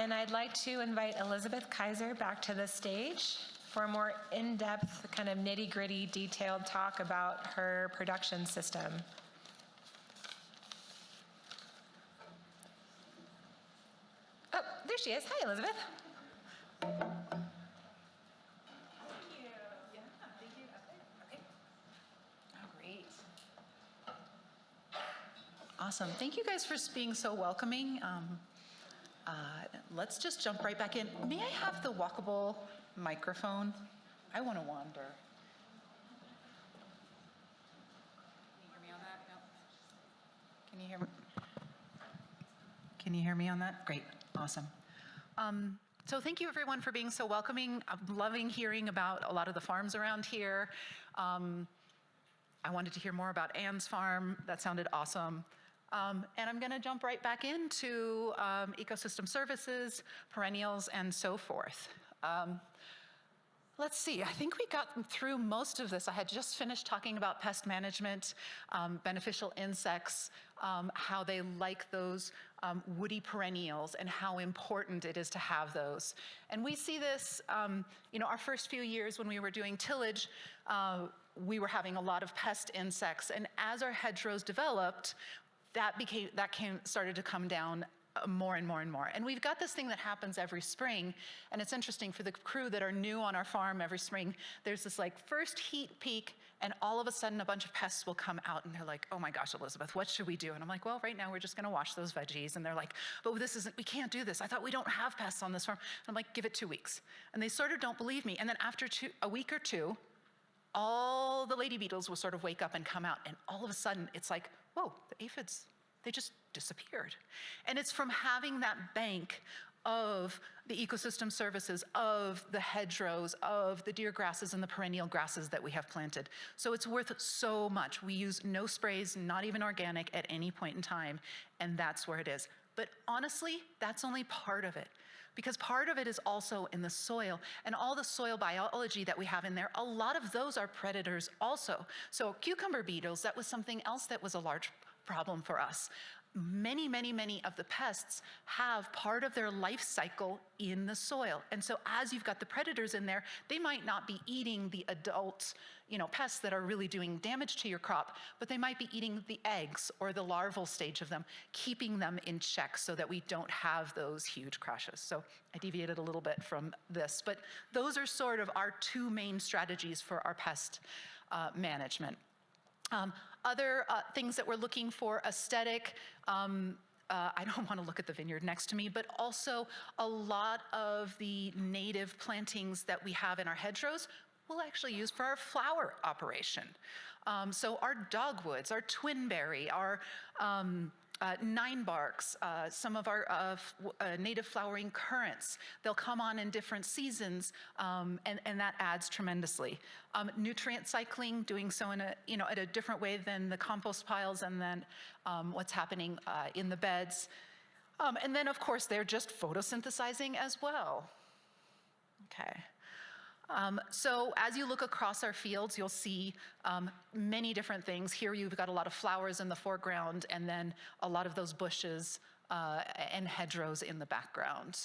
And I'd like to invite Elizabeth Kaiser back to the stage for a more in-depth, kind of nitty-gritty, detailed talk about her production system. Oh, there she is. Hi, Elizabeth. Thank you. Yeah, thank you. Okay. Oh, great. Awesome. Thank you guys for being so welcoming. Let's just jump right back in. May I have the walkable microphone? I want to wander. Can you hear me on that? No. Can you hear me? Can you hear me on that? Great. Awesome. So thank you everyone for being so welcoming. I'm loving hearing about a lot of the farms around here. I wanted to hear more about Anne's farm. That sounded awesome. And I'm going to jump right back into ecosystem services, perennials, and so forth. Let's see, I think we got through most of this. I had just finished talking about pest management, beneficial insects, how they like those woody perennials and how important it is to have those. And we see this, our first few years when we were doing tillage, we were having a lot of pest insects. And as our hedgerows developed, that started to come down more and more and more. And we've got this thing that happens every spring, and it's interesting for the crew that are new on our farm every spring, there's this like first heat peak, and all of a sudden a bunch of pests will come out and they're like, oh my gosh, Elizabeth, what should we do? And I'm like, well, right now we're just gonna wash those veggies. And they're like, but we can't do this. I thought we don't have pests on this farm. And I'm like, give it 2 weeks. And they sort of don't believe me. And then after a week or two, all the lady beetles will sort of wake up and come out. And all of a sudden it's like, whoa, the aphids, they just disappeared. And it's from having that bank of the ecosystem services, of the hedgerows, of the deer grasses and the perennial grasses that we have planted. So it's worth so much. We use no sprays, not even organic at any point in time, and that's where it is. But honestly, that's only part of it, because part of it is also in the soil, and all the soil biology that we have in there, a lot of those are predators also. So cucumber beetles, that was something else that was a large problem for us. Many, many, many of the pests have part of their life cycle in the soil. And so as you've got the predators in there, they might not be eating the adult, pests that are really doing damage to your crop, but they might be eating the eggs or the larval stage of them, keeping them in check so that we don't have those huge crashes. So I deviated a little bit from this, but those are sort of our two main strategies for our pest management. Other things that we're looking for, aesthetic, I don't want to look at the vineyard next to me, but also a lot of the native plantings that we have in our hedgerows we'll actually use for our flower operation. So our dogwoods, our twinberry, our nine barks, some of our native flowering currants. They'll come on in different seasons, and that adds tremendously. Nutrient cycling, doing so in at a different way than the compost piles, and then what's happening in the beds. And then, of course, they're just photosynthesizing as well. Okay. So as you look across our fields, you'll see many different things. Here you've got a lot of flowers in the foreground, and then a lot of those bushes and hedgerows in the background.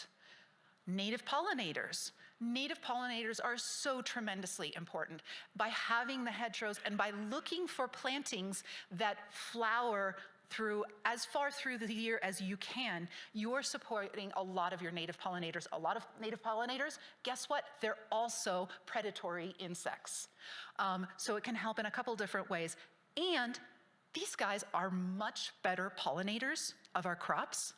Native pollinators. Native pollinators are so tremendously important. By having the hedgerows and by looking for plantings that flower through as far through the year as you can, you're supporting a lot of your native pollinators. A lot of native pollinators, guess what? They're also predatory insects. So it can help in a couple different ways. And these guys are much better pollinators of our crops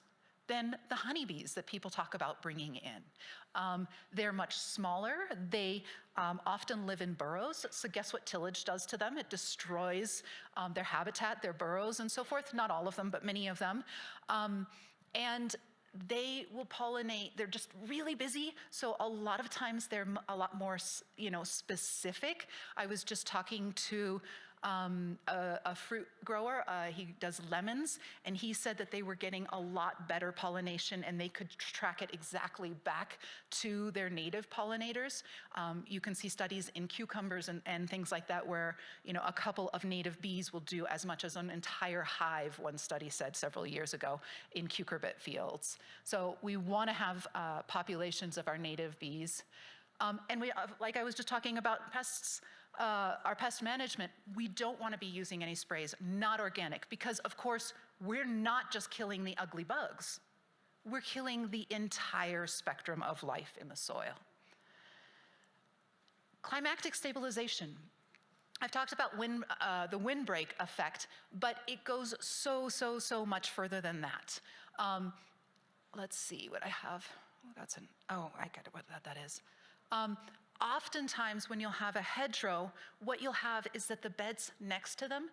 than the honeybees that people talk about bringing in. They're much smaller. They often live in burrows. So guess what tillage does to them? It destroys their habitat, their burrows, and so forth. Not all of them, but many of them. And they will pollinate. They're just really busy. So a lot of times they're a lot more, specific. I was just talking to a fruit grower. He does lemons, and he said that they were getting a lot better pollination, and they could track it exactly back to their native pollinators. You can see studies in cucumbers and things like that where, a couple of native bees will do as much as an entire hive, one study said several years ago, in cucurbit fields. So we want to have populations of our native bees. And we, like I was just talking about pests, our pest management, we don't want to be using any sprays, not organic, because of course, we're not just killing the ugly bugs. We're killing the entire spectrum of life in the soil. Climatic stabilization. I've talked about the windbreak effect, but it goes so much further than that. Let's see what I have. Oh, I get what that is. Oftentimes when you'll have a hedgerow, what you'll have is that the beds next to them,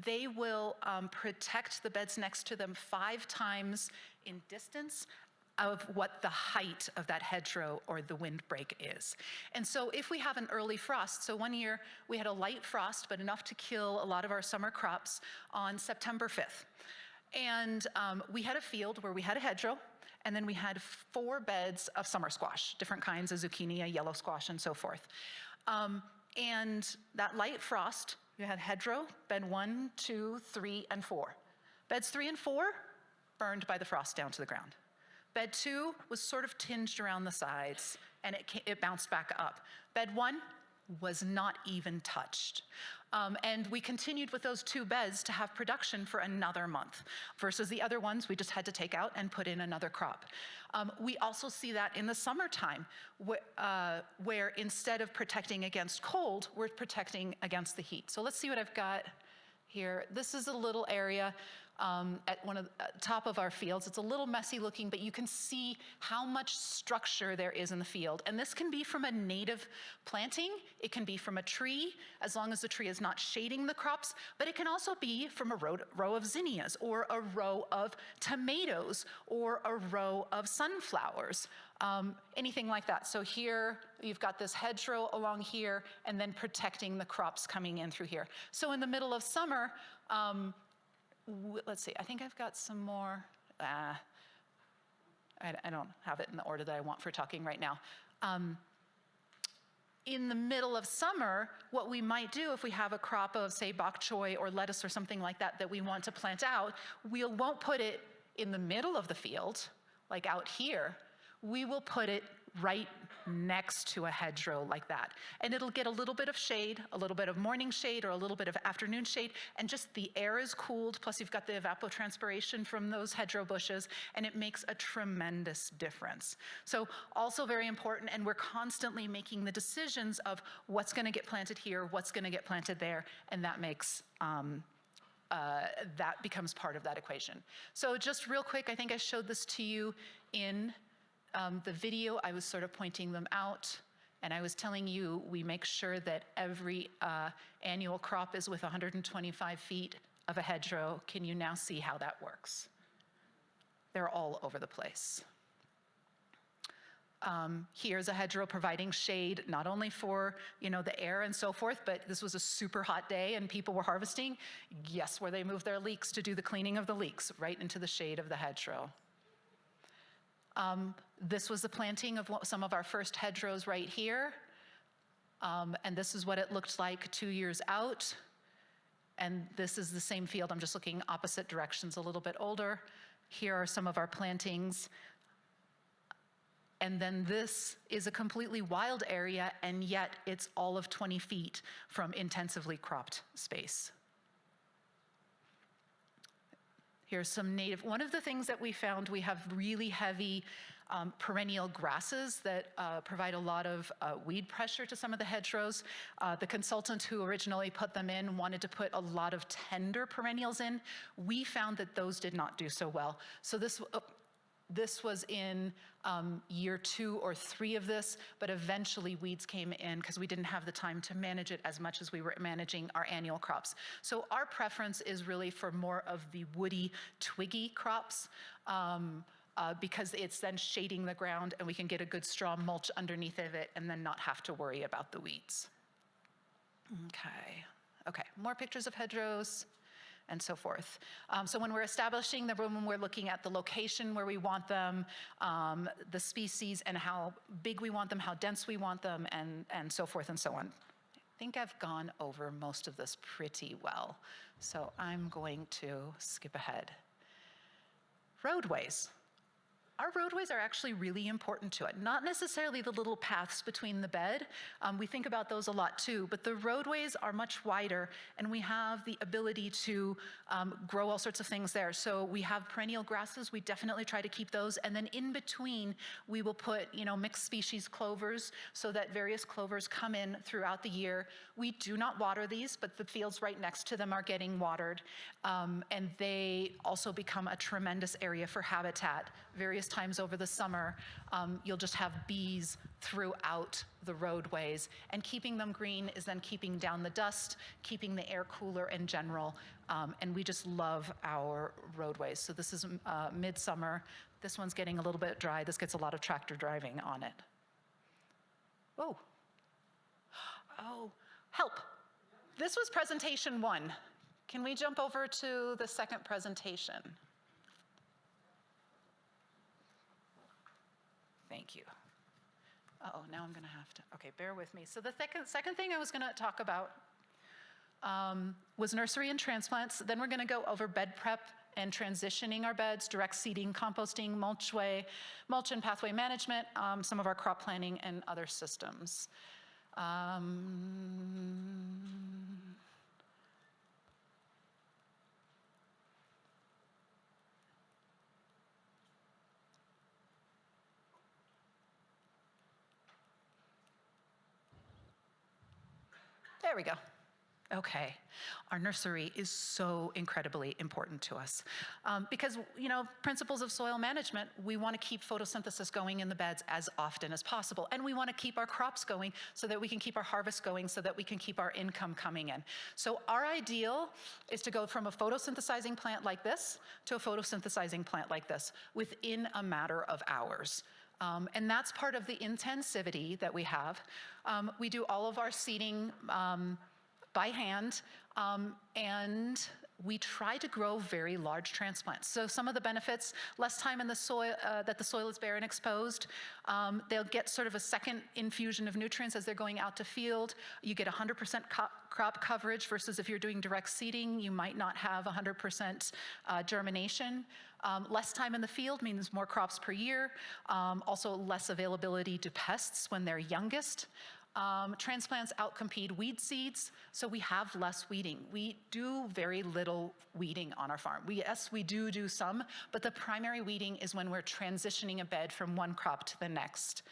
they will protect the beds next to them 5 times in distance of what the height of that hedgerow or the windbreak is. And so if we have an early frost, so one year we had a light frost, but enough to kill a lot of our summer crops on September 5th. And we had a field where we had a hedgerow, and then we had 4 beds of summer squash, different kinds of zucchini, yellow squash, and so forth. And that light frost, you had hedgerow, bed 1, 2, 3, and 4. Beds 3 and 4 burned by the frost down to the ground. Bed 2 was sort of tinged around the sides, and it bounced back up. Bed 1 was not even touched. And we continued with those 2 beds to have production for another month, versus the other ones we just had to take out and put in another crop. We also see that in the summertime, where instead of protecting against cold, we're protecting against the heat. So let's see what I've got here. This is a little area at one of the top of our fields. It's a little messy looking, but you can see how much structure there is in the field. And this can be from a native planting, it can be from a tree, as long as the tree is not shading the crops, but it can also be from a row of zinnias, or a row of tomatoes, or a row of sunflowers, anything like that. So here, you've got this hedgerow along here, and then protecting the crops coming in through here. So in the middle of summer, let's see, I think I've got some more. I don't have it in the order that I want for talking right now. In the middle of summer, what we might do if we have a crop of, say, bok choy or lettuce or something like that that we want to plant out, we won't put it in the middle of the field, like out here. We will put it right next to a hedgerow like that. And it'll get a little bit of shade, a little bit of morning shade, or a little bit of afternoon shade, and just the air is cooled, plus you've got the evapotranspiration from those hedgerow bushes, and it makes a tremendous difference. So also very important, and we're constantly making the decisions of what's gonna get planted here, what's gonna get planted there, and that makes that becomes part of that equation. So just real quick, I think I showed this to you in the video. I was sort of pointing them out, and I was telling you we make sure that every annual crop is with 125 feet of a hedgerow. Can you now see how that works? They're all over the place. Here's a hedgerow providing shade, not only for the air and so forth, but this was a super hot day and people were harvesting. Guess where they moved their leeks to do the cleaning of the leeks? Right into the shade of the hedgerow. This was the planting of some of our first hedgerows right here. And this is what it looked like 2 years out. And this is the same field. I'm just looking opposite directions, a little bit older. Here are some of our plantings. And then this is a completely wild area, and yet it's all of 20 feet from intensively cropped space. Here's some native. One of the things that we found, we have really heavy perennial grasses that provide a lot of weed pressure to some of the hedgerows. The consultant who originally put them in wanted to put a lot of tender perennials in. We found that those did not do so well. So this was in year 2 or 3 of this, but eventually weeds came in because we didn't have the time to manage it as much as we were managing our annual crops. So our preference is really for more of the woody, twiggy crops because it's then shading the ground and we can get a good strong mulch underneath of it and then not have to worry about the weeds. Okay. Okay, more pictures of hedgerows and so forth. So when we're establishing the room, we're looking at the location where we want them, the species and how big we want them, how dense we want them, and so forth and so on. I think I've gone over most of this pretty well, so I'm going to skip ahead. Roadways. Our roadways are actually really important to it. Not necessarily the little paths between the bed. We think about those a lot too, but the roadways are much wider and we have the ability to grow all sorts of things there. So we have perennial grasses, we definitely try to keep those. And then in between, we will put mixed species clovers so that various clovers come in throughout the year. We do not water these, but the fields right next to them are getting watered. And they also become a tremendous area for habitat. Various times over the summer, you'll just have bees throughout the roadways, and keeping them green is then keeping down the dust, keeping the air cooler in general, and we just love our roadways. So this is midsummer. This one's getting a little bit dry. This gets a lot of tractor driving on it. Oh, help. This was presentation 1. Can we jump over to the second presentation? Thank you. Uh-oh, now I'm gonna have to, okay, bear with me. So the second thing I was gonna talk about was nursery and transplants. Then we're gonna go over bed prep and transitioning our beds, direct seeding, composting, mulch and pathway management, some of our crop planning and other systems. There we go. Okay, our nursery is so incredibly important to us because, principles of soil management, we want to keep photosynthesis going in the beds as often as possible. And we want to keep our crops going so that we can keep our harvest going, so that we can keep our income coming in. So our ideal is to go from a photosynthesizing plant like this to a photosynthesizing plant like this within a matter of hours. And that's part of the intensivity that we have. We do all of our seeding by hand, and we try to grow very large transplants. So some of the benefits, less time in the soil, that the soil is bare and exposed. They'll get sort of a second infusion of nutrients as they're going out to field. You get 100% crop coverage versus if you're doing direct seeding, you might not have 100% germination. Less time in the field means more crops per year. Also less availability to pests when they're youngest. Transplants outcompete weed seeds, so we have less weeding. We do very little weeding on our farm. Yes, we do some, but the primary weeding is when we're transitioning a bed from one crop to the next.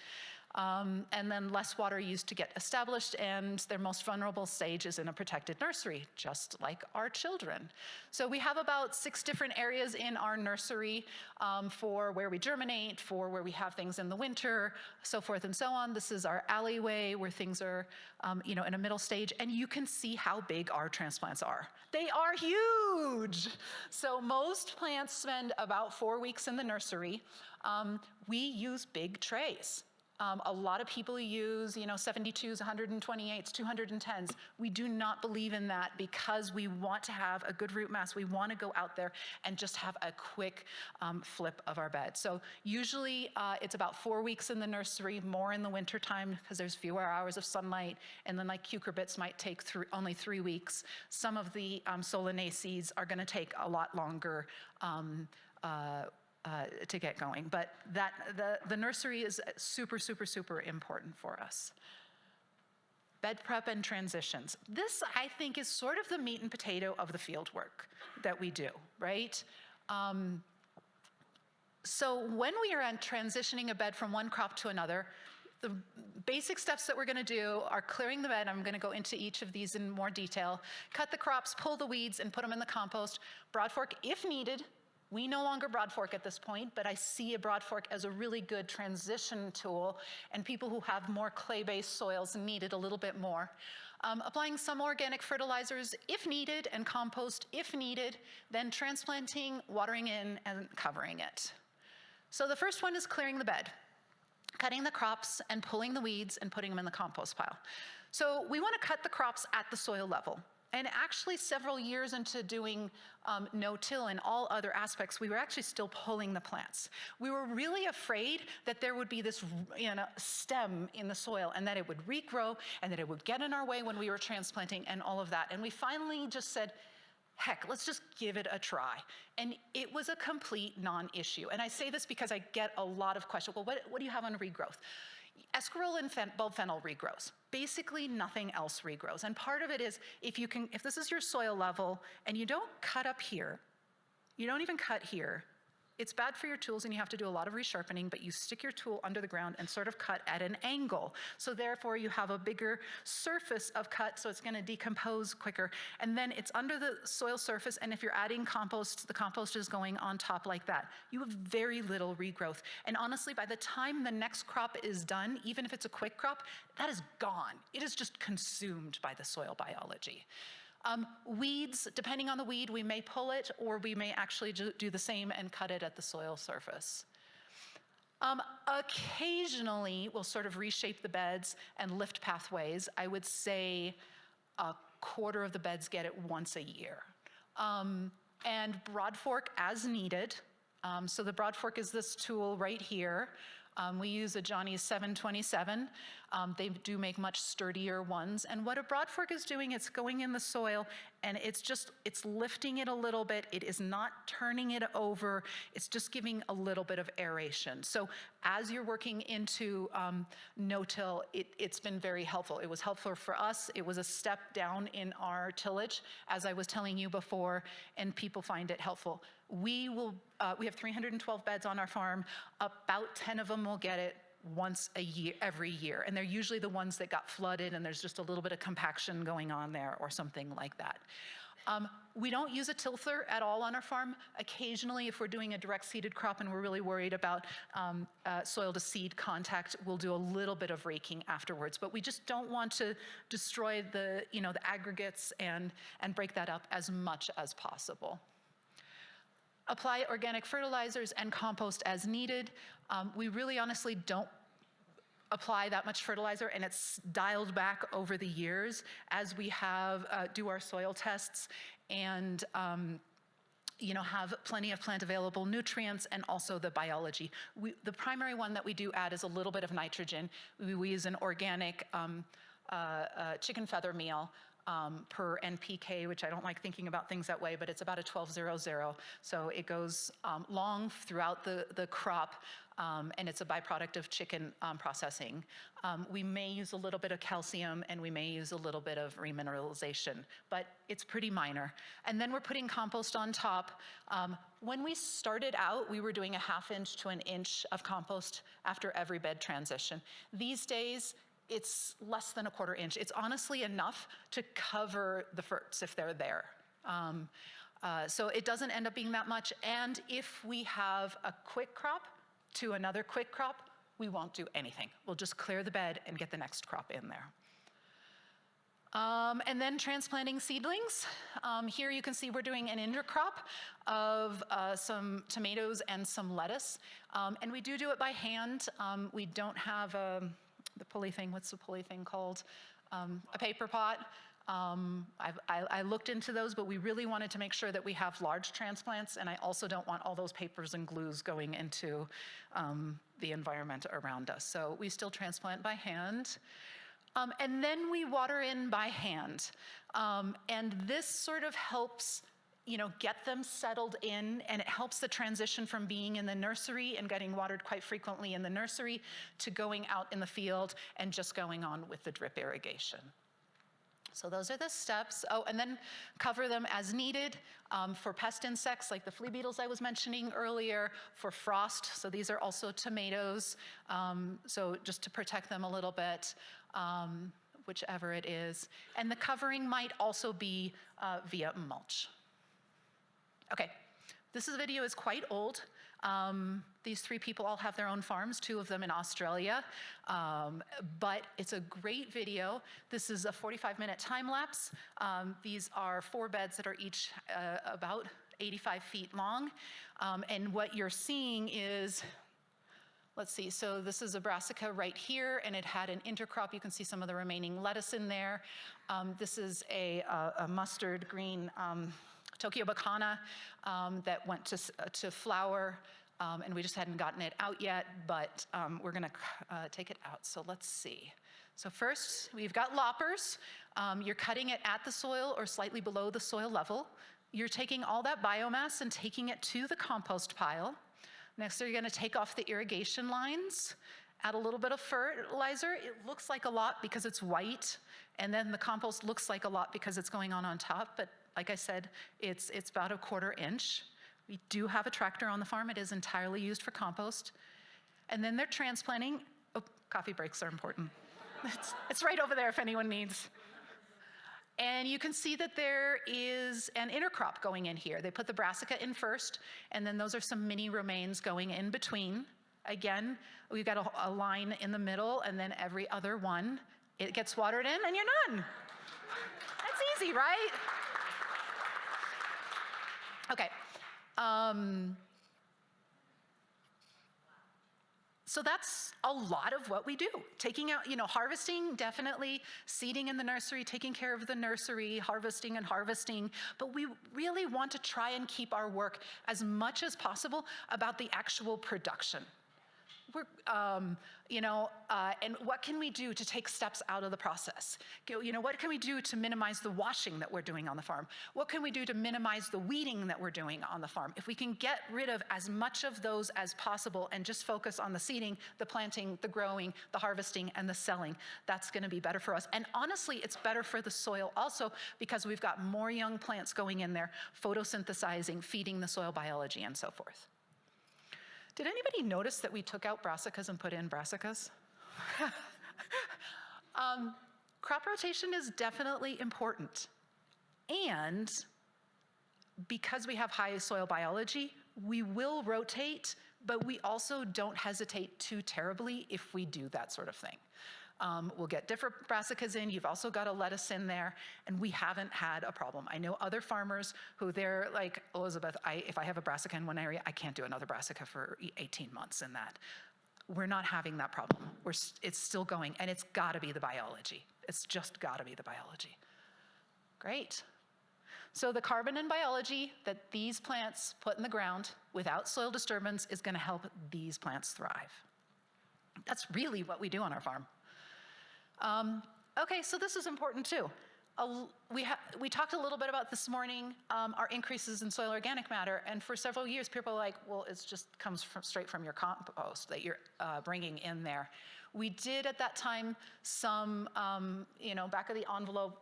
And then less water used to get established, and their most vulnerable stage is in a protected nursery, just like our children. So we have about 6 different areas in our nursery for where we germinate, for where we have things in the winter, so forth and so on. This is our alleyway where things are, in a middle stage, and you can see how big our transplants are. They are huge. So most plants spend about 4 weeks in the nursery. We use big trays. A lot of people use, 72s, 128s, 210s. We do not believe in that because we want to have a good root mass. We want to go out there and just have a quick flip of our bed. So usually it's about 4 weeks in the nursery, more in the wintertime because there's fewer hours of sunlight. And then like cucurbits might take only 3 weeks. Some of the solanaceae are going to take a lot longer to get going. But the nursery is super, super, super important for us. Bed prep and transitions. This, I think, is sort of the meat and potato of the field work that we do, right? So when we are transitioning a bed from one crop to another, the basic steps that we're going to do are clearing the bed. I'm going to go into each of these in more detail. Cut the crops, pull the weeds, and put them in the compost. Broad fork if needed. We no longer broad fork at this point, but I see a broad fork as a really good transition tool, and people who have more clay-based soils need it a little bit more. Applying some organic fertilizers if needed, and compost if needed, then transplanting, watering in, and covering it. So the first one is clearing the bed, cutting the crops and pulling the weeds and putting them in the compost pile. So we want to cut the crops at the soil level. And actually several years into doing no-till and all other aspects, we were actually still pulling the plants. We were really afraid that there would be this stem in the soil and that it would regrow and that it would get in our way when we were transplanting and all of that. And we finally just said, heck, let's just give it a try. And it was a complete non-issue. And I say this because I get a lot of questions. Well, what do you have on regrowth? Escarole and bulb fennel regrows. Basically, nothing else regrows. And part of it is, if this is your soil level and you don't cut up here, you don't even cut here, it's bad for your tools and you have to do a lot of resharpening, but you stick your tool under the ground and sort of cut at an angle. So therefore you have a bigger surface of cut, so it's gonna decompose quicker. And then it's under the soil surface, and if you're adding compost, the compost is going on top like that. You have very little regrowth. And honestly, by the time the next crop is done, even if it's a quick crop, that is gone. It is just consumed by the soil biology. Weeds, depending on the weed, we may pull it or we may actually do the same and cut it at the soil surface. Occasionally, we'll sort of reshape the beds and lift pathways. I would say a quarter of the beds get it once a year. And broad fork as needed. So the broad fork is this tool right here. We use a Johnny's 727. They do make much sturdier ones. And what a broad fork is doing, it's going in the soil and it's lifting it a little bit. It is not turning it over. It's just giving a little bit of aeration. So as you're working into no-till, it's been very helpful. It was helpful for us. It was a step down in our tillage, as I was telling you before, and people find it helpful. We have 312 beds on our farm. About 10 of them will get it once a year, every year. And they're usually the ones that got flooded and there's just a little bit of compaction going on there or something like that. We don't use a tilther at all on our farm. Occasionally, if we're doing a direct seeded crop and we're really worried about soil to seed contact, we'll do a little bit of raking afterwards. But we just don't want to destroy the aggregates and break that up as much as possible. Apply organic fertilizers and compost as needed. We really honestly don't apply that much fertilizer, and it's dialed back over the years as we do our soil tests and have plenty of plant available nutrients and also the biology. The primary one that we do add is a little bit of nitrogen. We use an organic chicken feather meal per NPK, which I don't like thinking about things that way, but it's about a 1200. So it goes long throughout the crop, and it's a byproduct of chicken processing. We may use a little bit of calcium and we may use a little bit of remineralization, but it's pretty minor. And then we're putting compost on top. When we started out, we were doing a 1/2 inch to 1 inch of compost after every bed transition. These days, it's less than a 1/4 inch. It's honestly enough to cover the ferts if they're there. So it doesn't end up being that much. And if we have a quick crop to another quick crop, we won't do anything. We'll just clear the bed and get the next crop in there. And then transplanting seedlings. Here you can see we're doing an intercrop of some tomatoes and some lettuce. And we do it by hand. We don't have the pulley thing, what's the pulley thing called? A paper pot. I looked into those, but we really wanted to make sure that we have large transplants, and I also don't want all those papers and glues going into the environment around us. So we still transplant by hand. And then we water in by hand. And this sort of helps get them settled in, and it helps the transition from being in the nursery and getting watered quite frequently in the nursery to going out in the field and just going on with the drip irrigation. So those are the steps. Oh, and then cover them as needed for pest insects like the flea beetles I was mentioning earlier, for frost. So these are also tomatoes. So just to protect them a little bit, whichever it is. And the covering might also be via mulch. Okay, this video is quite old. These 3 people all have their own farms, 2 of them in Australia, but it's a great video. This is a 45-minute time lapse. These are 4 beds that are each about 85 feet long, and what you're seeing is let's see, so this is a brassica right here, and it had an intercrop. You can see some of the remaining lettuce in there. This is a mustard green Tokyo Bacana that went to flower, and we just hadn't gotten it out yet, but we're gonna take it out. So let's see. So first, we've got loppers. You're cutting it at the soil or slightly below the soil level. You're taking all that biomass and taking it to the compost pile. Next, you're gonna take off the irrigation lines, add a little bit of fertilizer. It looks like a lot because it's white, and then the compost looks like a lot because it's going on top, but like I said, it's about a 1/4 inch. We do have a tractor on the farm. It is entirely used for compost. And then they're transplanting. Oh, coffee breaks are important. It's right over there if anyone needs. And you can see that there is an intercrop going in here. They put the brassica in first, and then those are some mini romaines going in between. Again, we've got a line in the middle, and then every other one. It gets watered in, and you're done. That's easy, right? Okay. So that's a lot of what we do. Taking out, harvesting, definitely, seeding in the nursery, taking care of the nursery, harvesting and harvesting, but we really want to try and keep our work as much as possible about the actual production. And what can we do to take steps out of the process? What can we do to minimize the washing that we're doing on the farm? What can we do to minimize the weeding that we're doing on the farm? If we can get rid of as much of those as possible and just focus on the seeding, the planting, the growing, the harvesting, and the selling, that's gonna be better for us. And honestly, it's better for the soil also because we've got more young plants going in there, photosynthesizing, feeding the soil biology, and so forth. Did anybody notice that we took out brassicas and put in brassicas? Crop rotation is definitely important. And because we have high soil biology, we will rotate, but we also don't hesitate too terribly if we do that sort of thing. We'll get different brassicas in. You've also got a lettuce in there, and we haven't had a problem. I know other farmers who they're like, Elizabeth, if I have a brassica in one area, I can't do another brassica for 18 months in that. We're not having that problem. It's still going, and it's gotta be the biology. It's just gotta be the biology. Great. So the carbon and biology that these plants put in the ground without soil disturbance is gonna help these plants thrive. That's really what we do on our farm. Okay, so this is important too. We talked a little bit about this morning, our increases in soil organic matter, and for several years people are like, well, it just comes straight from your compost that you're bringing in there. We did at that time some, back of the envelope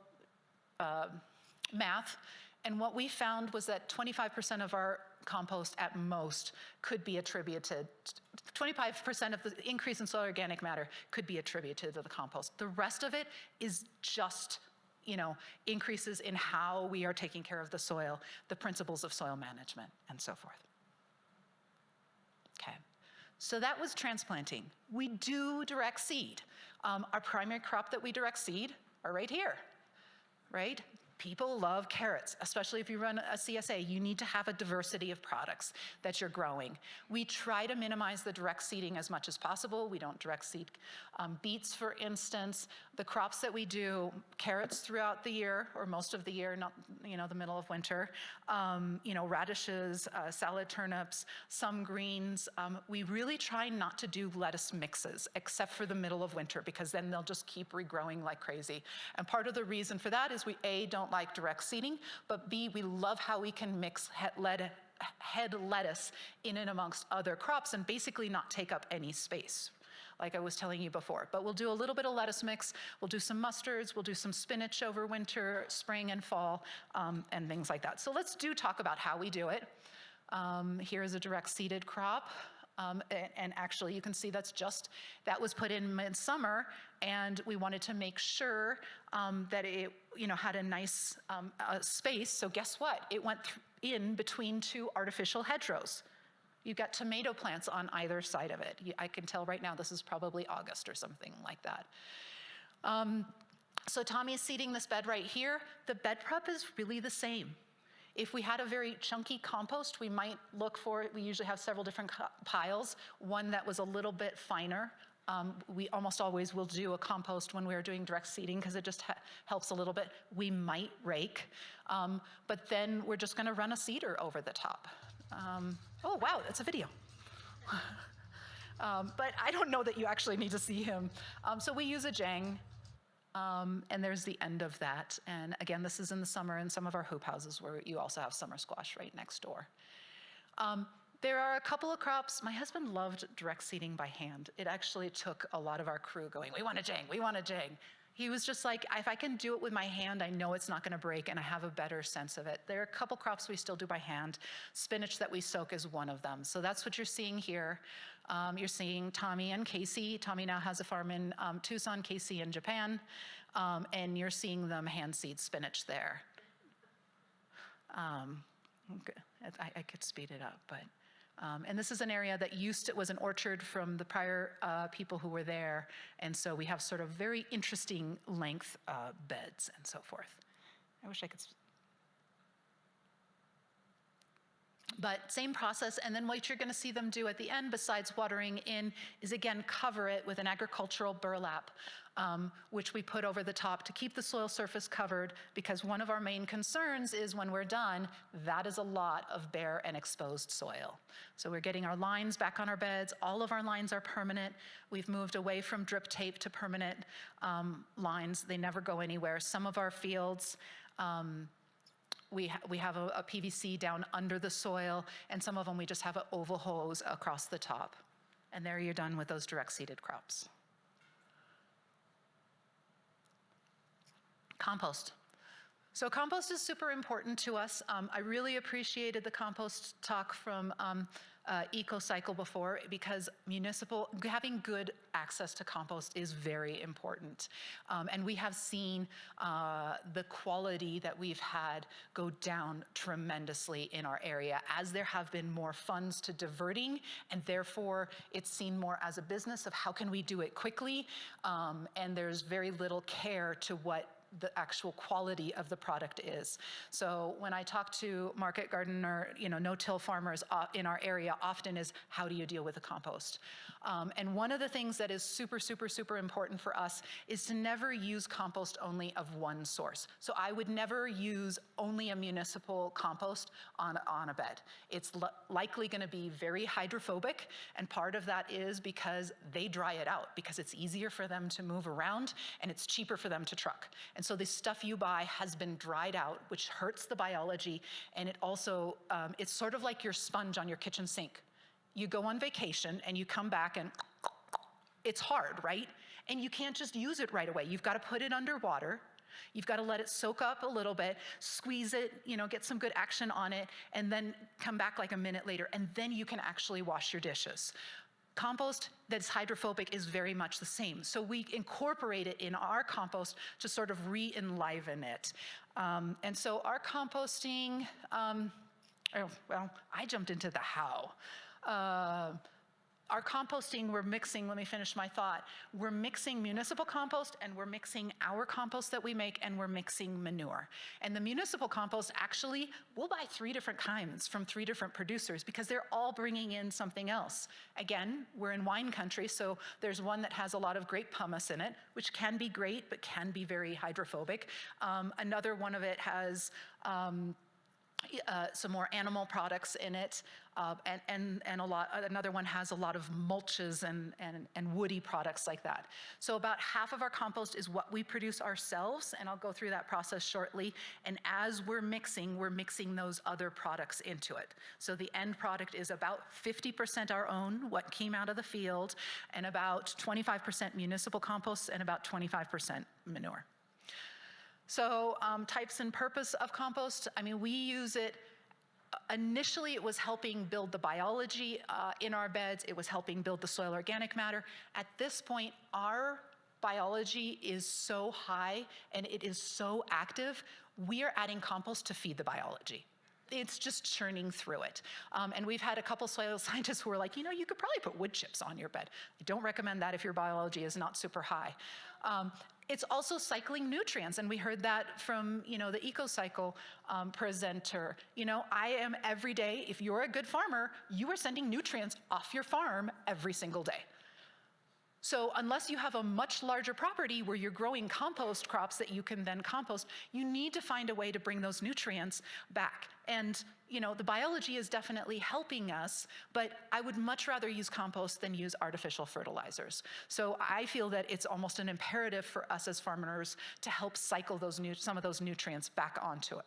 math, and what we found was that 25% of our compost at most could be attributed, 25% of the increase in soil organic matter could be attributed to the compost. The rest of it is just, increases in how we are taking care of the soil, the principles of soil management, and so forth. Okay, so that was transplanting. We do direct seed. Our primary crop that we direct seed are right here, right? People love carrots, especially if you run a CSA. You need to have a diversity of products that you're growing. We try to minimize the direct seeding as much as possible. We don't direct seed beets, for instance. The crops that we do, carrots throughout the year, or most of the year, not the middle of winter. Radishes, salad turnips, some greens. We really try not to do lettuce mixes, except for the middle of winter, because then they'll just keep regrowing like crazy. And part of the reason for that is we, A, don't like direct seeding, but B, we love how we can mix head lettuce in and amongst other crops and basically not take up any space, like I was telling you before. But we'll do a little bit of lettuce mix, we'll do some mustards, we'll do some spinach over winter, spring and fall, and things like that. So let's talk about how we do it. Here is a direct seeded crop. And actually you can see that was put in midsummer, and we wanted to make sure that it had a nice space. So guess what? It went in between two artificial hedgerows. You've got tomato plants on either side of it. I can tell right now this is probably August or something like that. So Tommy is seeding this bed right here. The bed prep is really the same. If we had a very chunky compost, we might look for, we usually have several different piles, one that was a little bit finer. We almost always will do a compost when we're doing direct seeding because it just helps a little bit. We might rake, but then we're just gonna run a seeder over the top. Oh wow, that's a video. But I don't know that you actually need to see him. So we use a jang, and there's the end of that. And again, this is in the summer in some of our hoop houses where you also have summer squash right next door. There are a couple of crops. My husband loved direct seeding by hand. It actually took a lot of our crew going, we want a jang, we want a jang. He was just like, if I can do it with my hand, I know it's not gonna break and I have a better sense of it. There are a couple crops we still do by hand. Spinach that we soak is one of them. So that's what you're seeing here. You're seeing Tommy and Casey. Tommy now has a farm in Tucson, Casey in Japan. And you're seeing them hand seed spinach there. I could speed it up, but. And this is an area that was an orchard from the prior people who were there. And so we have sort of very interesting length beds and so forth. I wish I could. But same process, and then what you're gonna see them do at the end, besides watering in, is again cover it with an agricultural burlap, which we put over the top to keep the soil surface covered, because one of our main concerns is when we're done, that is a lot of bare and exposed soil. So we're getting our lines back on our beds. All of our lines are permanent. We've moved away from drip tape to permanent lines. They never go anywhere. Some of our fields, we have a PVC down under the soil, and some of them we just have an oval hose across the top. And there you're done with those direct seeded crops. Compost. So compost is super important to us. I really appreciated the compost talk from EcoCycle before, because having good access to compost is very important. And we have seen the quality that we've had go down tremendously in our area as there have been more funds to diverting, and therefore it's seen more as a business of how can we do it quickly, and there's very little care to what the actual quality of the product is. So when I talk to market garden or no-till farmers in our area, often is how do you deal with the compost? And one of the things that is super, super, super important for us is to never use compost only of one source. So I would never use only a municipal compost on a bed. It's likely gonna be very hydrophobic, and part of that is because they dry it out, because it's easier for them to move around and it's cheaper for them to truck. And so the stuff you buy has been dried out, which hurts the biology, and it also, it's sort of like your sponge on your kitchen sink. You go on vacation and you come back and it's hard, right? And you can't just use it right away. You've got to put it under water. You've got to let it soak up a little bit, squeeze it, get some good action on it, and then come back like a minute later, and then you can actually wash your dishes. Compost that's hydrophobic is very much the same. So we incorporate it in our compost to sort of re-enliven it. And so our composting, I jumped into the how. Our composting, we're mixing, let me finish my thought. We're mixing municipal compost, and we're mixing our compost that we make, and we're mixing manure. And the municipal compost, actually, we'll buy 3 different kinds from 3 different producers because they're all bringing in something else. Again, we're in wine country, so there's one that has a lot of grape pumice in it, which can be great, but can be very hydrophobic. Another one of it has some more animal products in it, and another one has a lot of mulches and woody products like that. So about half of our compost is what we produce ourselves, and I'll go through that process shortly. And as we're mixing those other products into it. So the end product is about 50% our own, what came out of the field, and about 25% municipal compost, and about 25% manure. So types and purpose of compost, we use it, initially it was helping build the biology in our beds, it was helping build the soil organic matter. At this point, our biology is so high and it is so active, we are adding compost to feed the biology. it's just churning through it. And we've had a couple soil scientists who are like, you could probably put wood chips on your bed. I don't recommend that if your biology is not super high. It's also cycling nutrients, and we heard that from the EcoCycle presenter. I am every day, if you're a good farmer, you are sending nutrients off your farm every single day. So unless you have a much larger property where you're growing compost crops that you can then compost, you need to find a way to bring those nutrients back. And the biology is definitely helping us, but I would much rather use compost than use artificial fertilizers. So I feel that it's almost an imperative for us as farmers to help cycle some of those nutrients back onto it.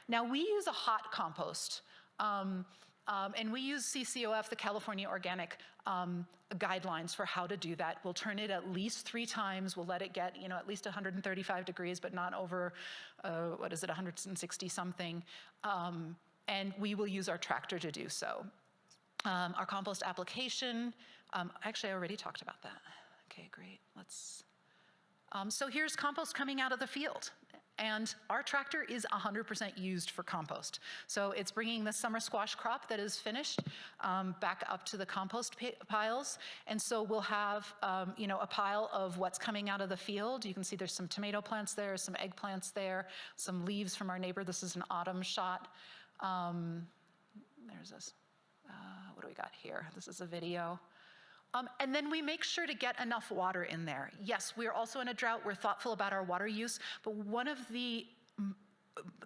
Now, we use a hot compost. And we use CCOF, the California Organic guidelines for how to do that. We'll turn it at least 3 times. We'll let it get, at least 135 degrees, but not over, 160 something. And we will use our tractor to do so. Our compost application, actually, I already talked about that. Okay, great. So here's compost coming out of the field. And our tractor is 100% used for compost. So it's bringing the summer squash crop that is finished back up to the compost piles. And so we'll have a pile of what's coming out of the field. You can see there's some tomato plants there, some eggplants there, some leaves from our neighbor. This is an autumn shot. There's this, what do we got here? This is a video. And then we make sure to get enough water in there. Yes, we're also in a drought. We're thoughtful about our water use. But one of the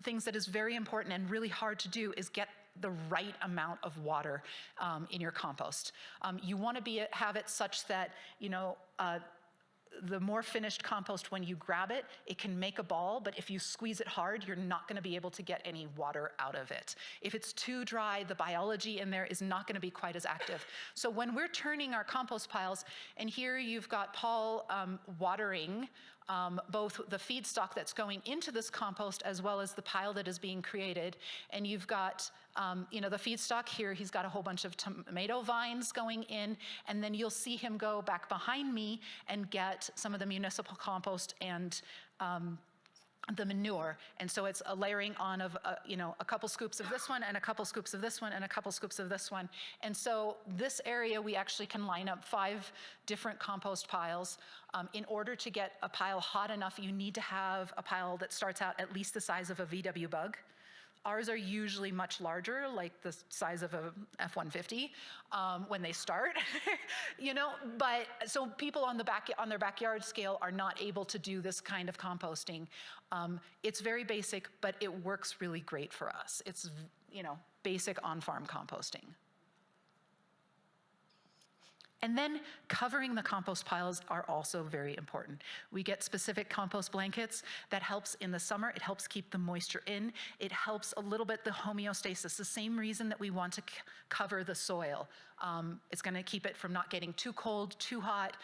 things that is very important and really hard to do is get the right amount of water in your compost. You want to have it such that, the more finished compost, when you grab it, it can make a ball, but if you squeeze it hard, you're not going to be able to get any water out of it. If it's too dry, the biology in there is not going to be quite as active. So when we're turning our compost piles, and here you've got Paul watering both the feedstock that's going into this compost as well as the pile that is being created. And you've got, the feedstock here, he's got a whole bunch of tomato vines going in, and then you'll see him go back behind me and get some of the municipal compost and the manure. And so it's a layering on of, a couple scoops of this one and a couple scoops of this one and a couple scoops of this one. And so this area, we actually can line up 5 different compost piles. In order to get a pile hot enough, you need to have a pile that starts out at least the size of a VW bug. Ours are usually much larger, like the size of a F-150 when they start, But so people on their backyard scale are not able to do this kind of composting. It's very basic, but it works really great for us. It's basic on-farm composting. And then covering the compost piles are also very important. We get specific compost blankets that helps in the summer. It helps keep the moisture in. It helps a little bit the homeostasis, the same reason that we want to cover the soil. It's going to keep it from not getting too cold, too hot.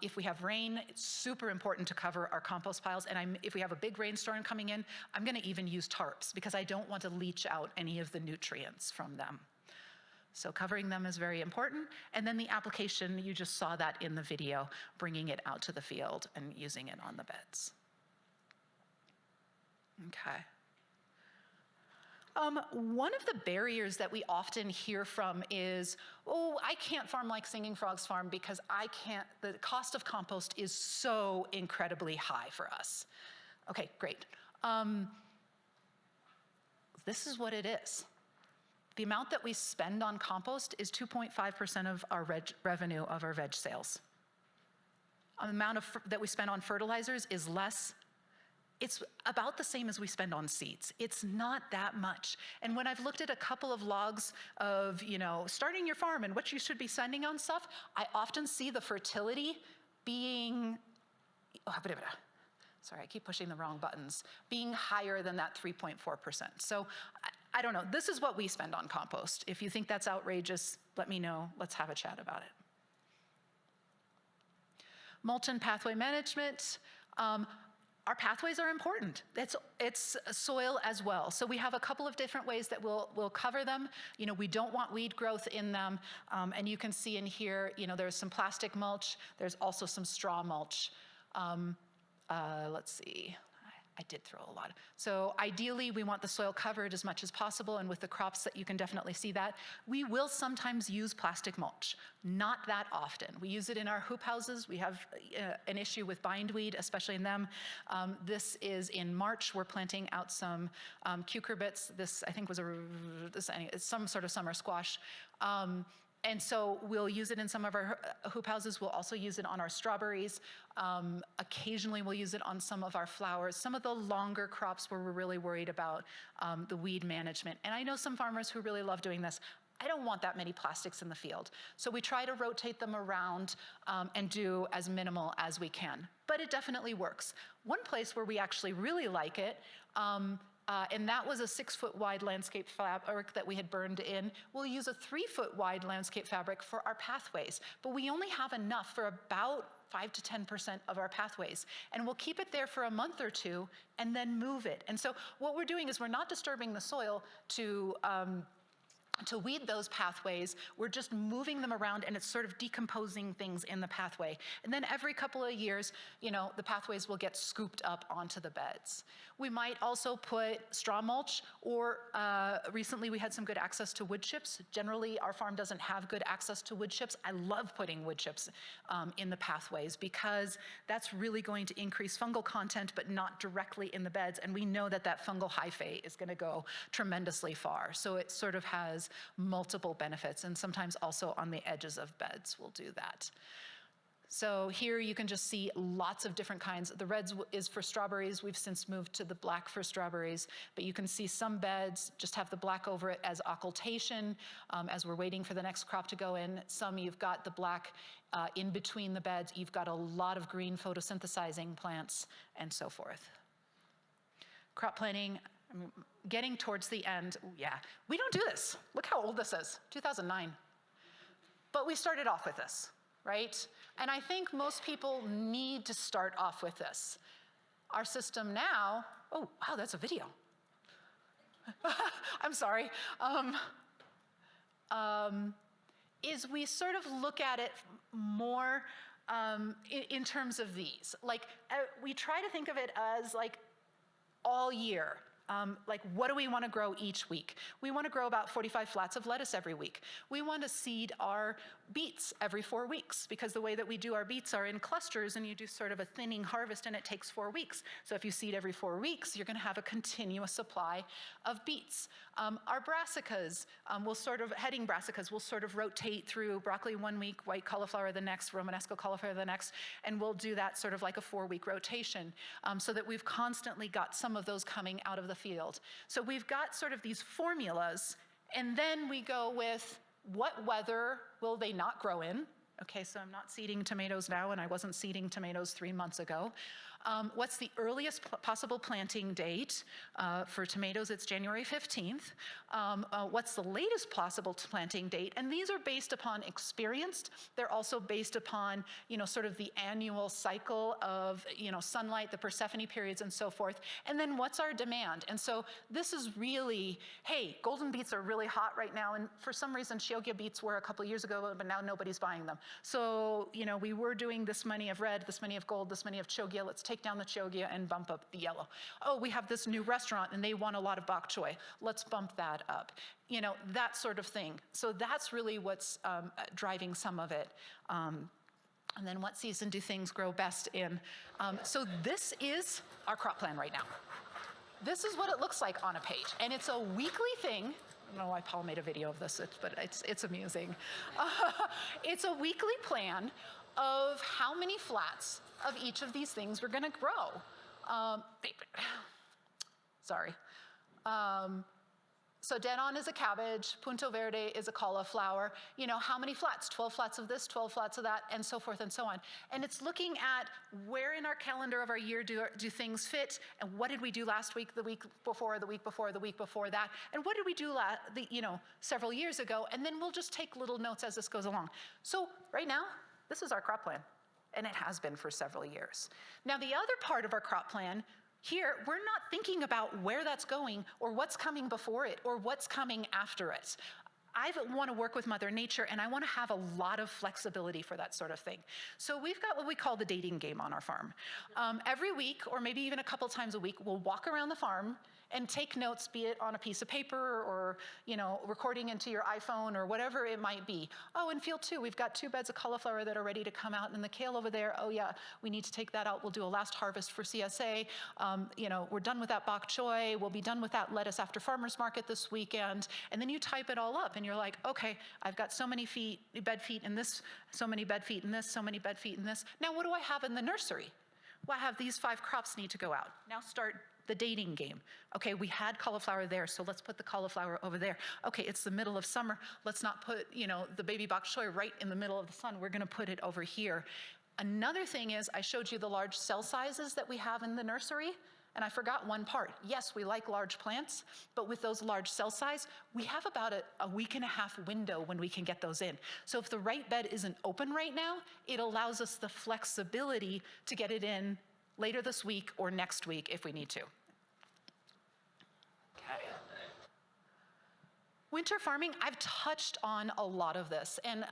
If we have rain, it's super important to cover our compost piles. And if we have a big rainstorm coming in, I'm going to even use tarps because I don't want to leach out any of the nutrients from them. So covering them is very important. And then the application, you just saw that in the video, bringing it out to the field and using it on the beds. Okay. One of the barriers that we often hear from is, oh, I can't farm like Singing Frogs Farm because the cost of compost is so incredibly high for us. Okay, great. This is what it is. The amount that we spend on compost is 2.5% of our revenue of our veg sales. The amount that we spend on fertilizers is less. It's about the same as we spend on seeds. It's not that much. And when I've looked at a couple of logs of, starting your farm and what you should be spending on stuff, I often see the fertility being, sorry, I keep pushing the wrong buttons, being higher than that 3.4%. So I don't know. This is what we spend on compost. If you think that's outrageous, let me know. Let's have a chat about it. Mulch and pathway management. Our pathways are important. It's soil as well. So we have a couple of different ways that we'll cover them. We don't want weed growth in them. And you can see in here, there's some plastic mulch. There's also some straw mulch. Let's see. I did throw a lot. So ideally, we want the soil covered as much as possible, and with the crops that you can definitely see that. We will sometimes use plastic mulch, not that often. We use it in our hoop houses. We have an issue with bindweed, especially in them. This is in March. We're planting out some cucurbits. This, I think, was it's some sort of summer squash. And so we'll use it in some of our hoop houses. We'll also use it on our strawberries. Occasionally we'll use it on some of our flowers, some of the longer crops where we're really worried about the weed management. And I know some farmers who really love doing this. I don't want that many plastics in the field. So we try to rotate them around and do as minimal as we can. But it definitely works. One place where we actually really like it, and that was a 6-foot wide landscape fabric that we had burned in. We'll use a 3-foot wide landscape fabric for our pathways, but we only have enough for about 5 to 10% of our pathways. And we'll keep it there for a month or two and then move it. And so what we're doing is we're not disturbing the soil to weed those pathways. We're just moving them around, and it's sort of decomposing things in the pathway. And then every couple of years, the pathways will get scooped up onto the beds. We might also put straw mulch, or recently we had some good access to wood chips. Generally, our farm doesn't have good access to wood chips. I love putting wood chips in the pathways because that's really going to increase fungal content, but not directly in the beds. And we know that that fungal hyphae is going to go tremendously far. So it sort of has multiple benefits, and sometimes also on the edges of beds we'll do that. So here you can just see lots of different kinds. The red is for strawberries. We've since moved to the black for strawberries, but you can see some beds just have the black over it as occultation as we're waiting for the next crop to go in. Some you've got the black in between the beds. You've got a lot of green photosynthesizing plants and so forth. Crop planting, I'm getting towards the end. Ooh, yeah, we don't do this. Look how old this is, 2009. But we started off with this, right? And I think most people need to start off with this. Our system now, oh, wow, that's a video. I'm sorry. Is we sort of look at it more in terms of these. Like, we try to think of it as like all year. Like, what do we want to grow each week? We want to grow about 45 flats of lettuce every week. We want to seed our beets every 4 weeks, because the way that we do our beets are in clusters, and you do sort of a thinning harvest, and it takes 4 weeks. So if you seed every 4 weeks, you're going to have a continuous supply of beets. Our brassicas heading brassicas will sort of rotate through broccoli 1 week, white cauliflower the next, Romanesco cauliflower the next, and we'll do that sort of like a 4-week rotation so that we've constantly got some of those coming out of the field. So we've got sort of these formulas, and then we go with what weather will they not grow in? Okay, so I'm not seeding tomatoes now, and I wasn't seeding tomatoes 3 months ago. What's the earliest possible planting date? For tomatoes, it's January 15th. What's the latest possible planting date? And these are based upon experience. They're also based upon, sort of the annual cycle of, sunlight, the Persephone periods, and so forth. And then what's our demand? And so this is really, hey, golden beets are really hot right now, and for some reason, Chioggia beets were a couple of years ago, but now nobody's buying them. So, we were doing this many of red, this many of gold, this many of Chioggia. Let's take down the Chioggia and bump up the yellow. Oh, we have this new restaurant and they want a lot of bok choy. Let's bump that up. That sort of thing. So that's really what's driving some of it. And then what season do things grow best in? So this is our crop plan right now. This is what it looks like on a page. And it's a weekly thing. I don't know why Paul made a video of this, but it's amusing. It's a weekly plan of how many flats of each of these things we're going to grow. Sorry. So dead on is a cabbage, punto verde is a cauliflower. How many flats? 12 flats of this, 12 flats of that, and so forth and so on. And it's looking at where in our calendar of our year do things fit, and what did we do last week, the week before, the week before, the week before that, and what did we do several years ago, and then we'll just take little notes as this goes along. So right now, this is our crop plan, and it has been for several years. Now, the other part of our crop plan, here, we're not thinking about where that's going or what's coming before it or what's coming after it. I want to work with Mother Nature, and I want to have a lot of flexibility for that sort of thing. So we've got what we call the dating game on our farm. Every week, or maybe even a couple times a week, we'll walk around the farm and take notes, be it on a piece of paper or, recording into your iPhone or whatever it might be. Oh, in field 2, we've got 2 beds of cauliflower that are ready to come out, and the kale over there, oh yeah, we need to take that out. We'll do a last harvest for CSA. We're done with that bok choy. We'll be done with that lettuce after farmer's market this weekend. And then you type it all up and you're like, okay, I've got so many bed feet in this, so many bed feet in this, so many bed feet in this. Now what do I have in the nursery? Well, I have these 5 crops need to go out. Now start the dating game. Okay, we had cauliflower there, so let's put the cauliflower over there. Okay, it's the middle of summer. Let's not put, the baby bok choy right in the middle of the sun. We're gonna put it over here. Another thing is, I showed you the large cell sizes that we have in the nursery, and I forgot one part. Yes, we like large plants, but with those large cell size, we have about a week and a half window when we can get those in. So if the right bed isn't open right now, it allows us the flexibility to get it in later this week or next week if we need to. Okay. Winter farming, I've touched on a lot of this, and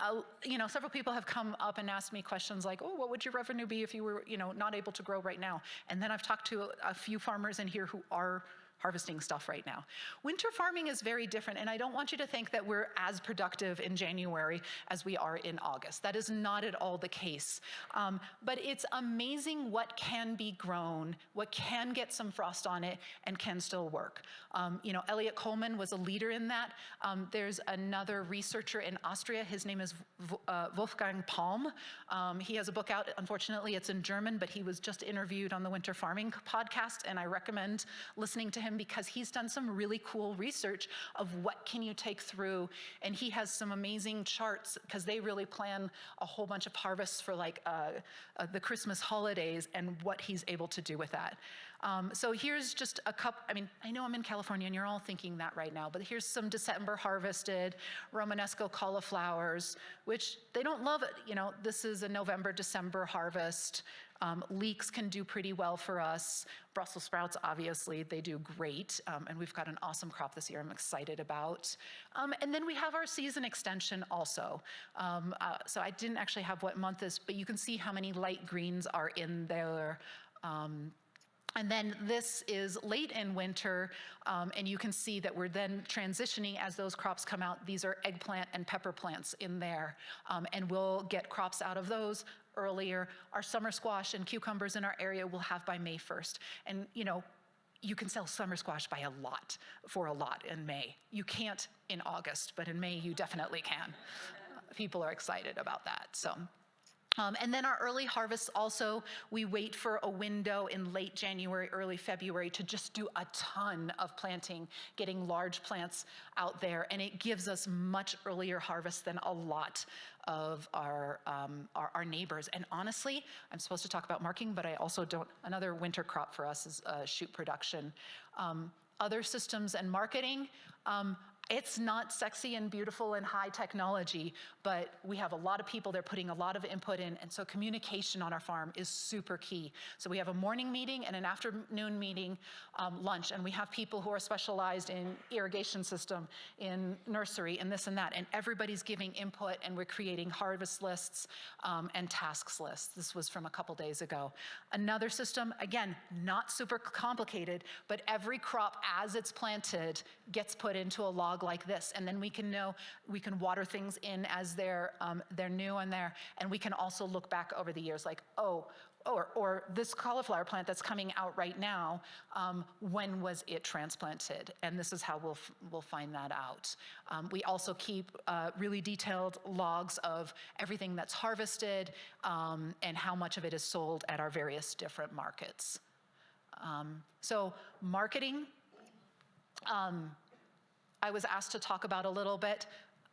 several people have come up and asked me questions like, oh, what would your revenue be if you were not able to grow right now? And then I've talked to a few farmers in here who are harvesting stuff right now. Winter farming is very different, and I don't want you to think that we're as productive in January as we are in August. That is not at all the case. But it's amazing what can be grown, what can get some frost on it, and can still work. Elliot Coleman was a leader in that. There's another researcher in Austria. His name is Wolfgang Palm. He has a book out. Unfortunately, it's in German, but he was just interviewed on the Winter Farming podcast, and I recommend listening to him because he's done some really cool research of what can you take through, and he has some amazing charts because they really plan a whole bunch of harvests for the Christmas holidays and what he's able to do with that. So here's just a couple, I know I'm in California and you're all thinking that right now, but here's some December harvested Romanesco cauliflowers, which they don't love it. This is a November, December harvest. Leeks can do pretty well for us. Brussels sprouts, obviously, they do great. And we've got an awesome crop this year I'm excited about. And then we have our season extension also. So I didn't actually have what month is, but you can see how many light greens are in there. And then this is late in winter, and you can see that we're then transitioning as those crops come out. These are eggplant and pepper plants in there, and we'll get crops out of those earlier. Our summer squash and cucumbers in our area we'll have by May 1st. And you can sell summer squash by for a lot in May. You can't in August, but in May you definitely can. People are excited about that, so. And then our early harvests also, we wait for a window in late January, early February to just do a ton of planting, getting large plants out there, and it gives us much earlier harvest than a lot of our neighbors. And honestly, I'm supposed to talk about marking, but I also don't. Another winter crop for us is shoot production. Other systems and marketing, it's not sexy and beautiful and high technology, but we have a lot of people, they're putting a lot of input in, and so communication on our farm is super key. So we have a morning meeting and an afternoon meeting, lunch, and we have people who are specialized in irrigation system, in nursery, and this and that, and everybody's giving input, and we're creating harvest lists and tasks lists. This was from a couple days ago. Another system, again, not super complicated, but every crop as it's planted gets put into a log like this, and then we can know, we can water things in as they're new and and we can also look back over the years like, or this cauliflower plant that's coming out right now, when was it transplanted? And this is how we'll find that out. We also keep really detailed logs of everything that's harvested and how much of it is sold at our various different markets. So marketing, I was asked to talk about a little bit.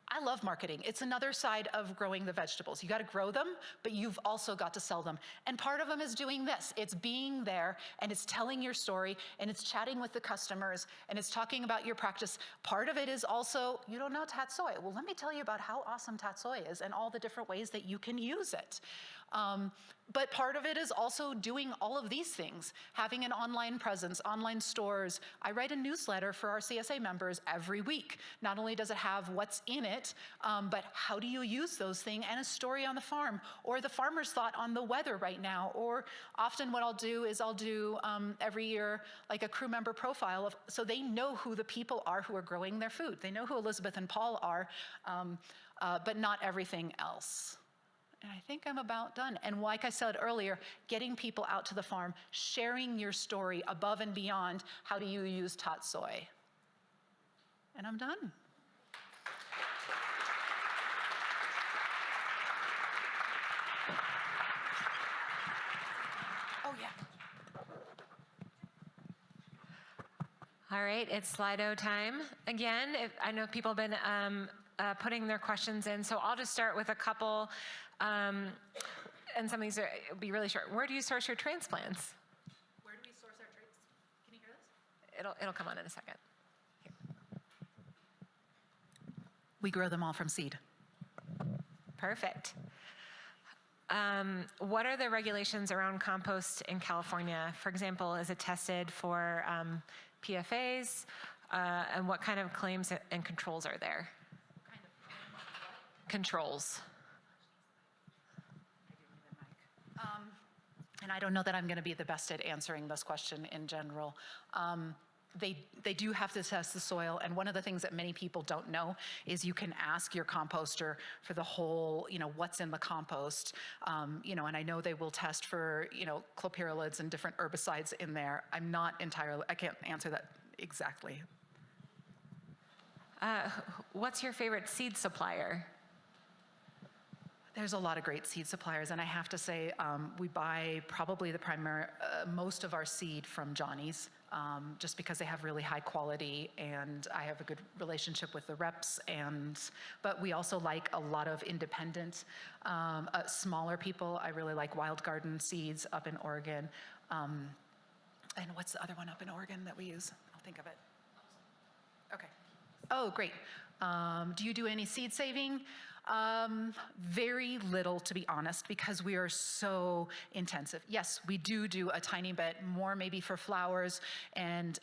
I love marketing. It's another side of growing the vegetables. You got to grow them, but you've also got to sell them. And part of them is doing this. It's being there, and it's telling your story, and it's chatting with the customers, and it's talking about your practice. Part of it is also, you don't know tatsoi. Well, let me tell you about how awesome tatsoi is and all the different ways that you can use it. But part of it is also doing all of these things, having an online presence, online stores. I write a newsletter for our CSA members every week. Not only does it have what's in it, but how do you use those things, and a story on the farm, or the farmer's thought on the weather right now. Or often what I'll do is every year like a crew member profile, so they know who the people are who are growing their food. They know who Elizabeth and Paul are, but not everything else. And I think I'm about done. And like I said earlier, getting people out to the farm, sharing your story above and beyond how do you use tatsoi. And I'm done. Oh, yeah. All right, it's Slido time again. I know people have been putting their questions in, so I'll just start with a couple, and some of these will be really short. Where do you source your transplants? Where do we source our traits? Can you hear this? It'll come on in a second. Here. We grow them all from seed. Perfect. What are the regulations around compost in California? For example, is it tested for PFAs? And what kind of claims and controls are there? Kind of Controls. And I don't know that I'm going to be the best at answering this question in general. They do have to test the soil, and one of the things that many people don't know is you can ask your composter for the whole, what's in the compost, and I know they will test for, clopyralids and different herbicides in there. I can't answer that exactly. What's your favorite seed supplier? There's a lot of great seed suppliers, and I have to say, we buy probably most of our seed from Johnny's, just because they have really high quality, and I have a good relationship with the reps. But we also like a lot of independent, smaller people. I really like Wild Garden Seeds up in Oregon. And what's the other one up in Oregon that we use? I'll think of it. Okay. Oh, great. Do you do any seed saving? Very little, to be honest, because we are so intensive. Yes, we do a tiny bit more, maybe for flowers and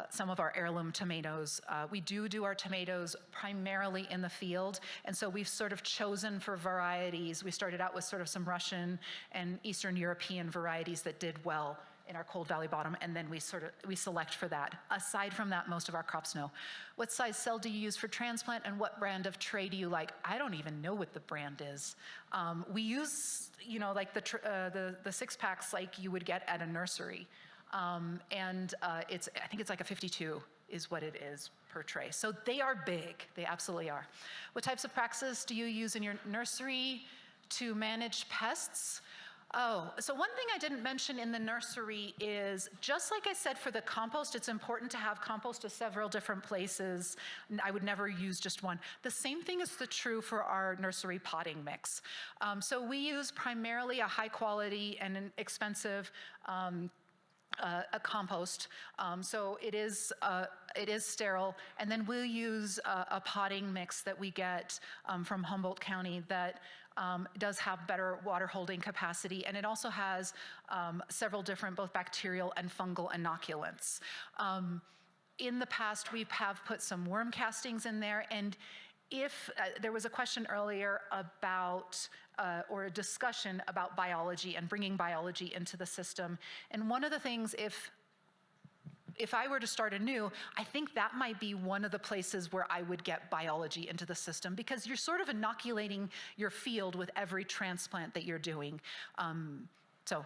some of our heirloom tomatoes. We do our tomatoes primarily in the field, and so we've sort of chosen for varieties. We started out with sort of some Russian and Eastern European varieties that did well in our cold valley bottom, and then we select for that. Aside from that, most of our crops know. What size cell do you use for transplant, and what brand of tray do you like? I don't even know what the brand is. We use, like the 6-packs like you would get at a nursery. I think it's like a 52 is what it is per tray. So they are big, they absolutely are. What types of practices do you use in your nursery to manage pests? Oh, so one thing I didn't mention in the nursery is, just like I said for the compost, it's important to have compost to several different places. I would never use just one. The same thing is true for our nursery potting mix. So we use primarily a high quality and an expensive a compost, so it is sterile, and then we'll use a potting mix that we get from Humboldt County that does have better water holding capacity, and it also has several different both bacterial and fungal inoculants. In the past, we have put some worm castings in there, and if there was a question earlier about or a discussion about biology and bringing biology into the system, and one of the things, if I were to start anew, I think that might be one of the places where I would get biology into the system, because you're sort of inoculating your field with every transplant that you're doing. So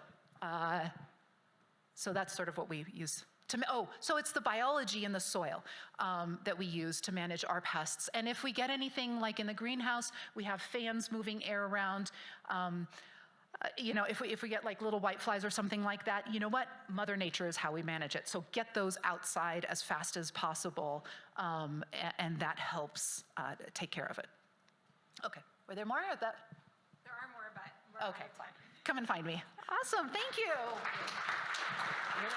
that's sort of what we use. So it's the biology in the soil that we use to manage our pests. And if we get anything like in the greenhouse, we have fans moving air around. If we get like little white flies or something like that, you know what? Mother Nature is how we manage it. So get those outside as fast as possible, and that helps take care of it. Okay, were there more? There are more, but we're okay. Come and find me. Awesome, thank you.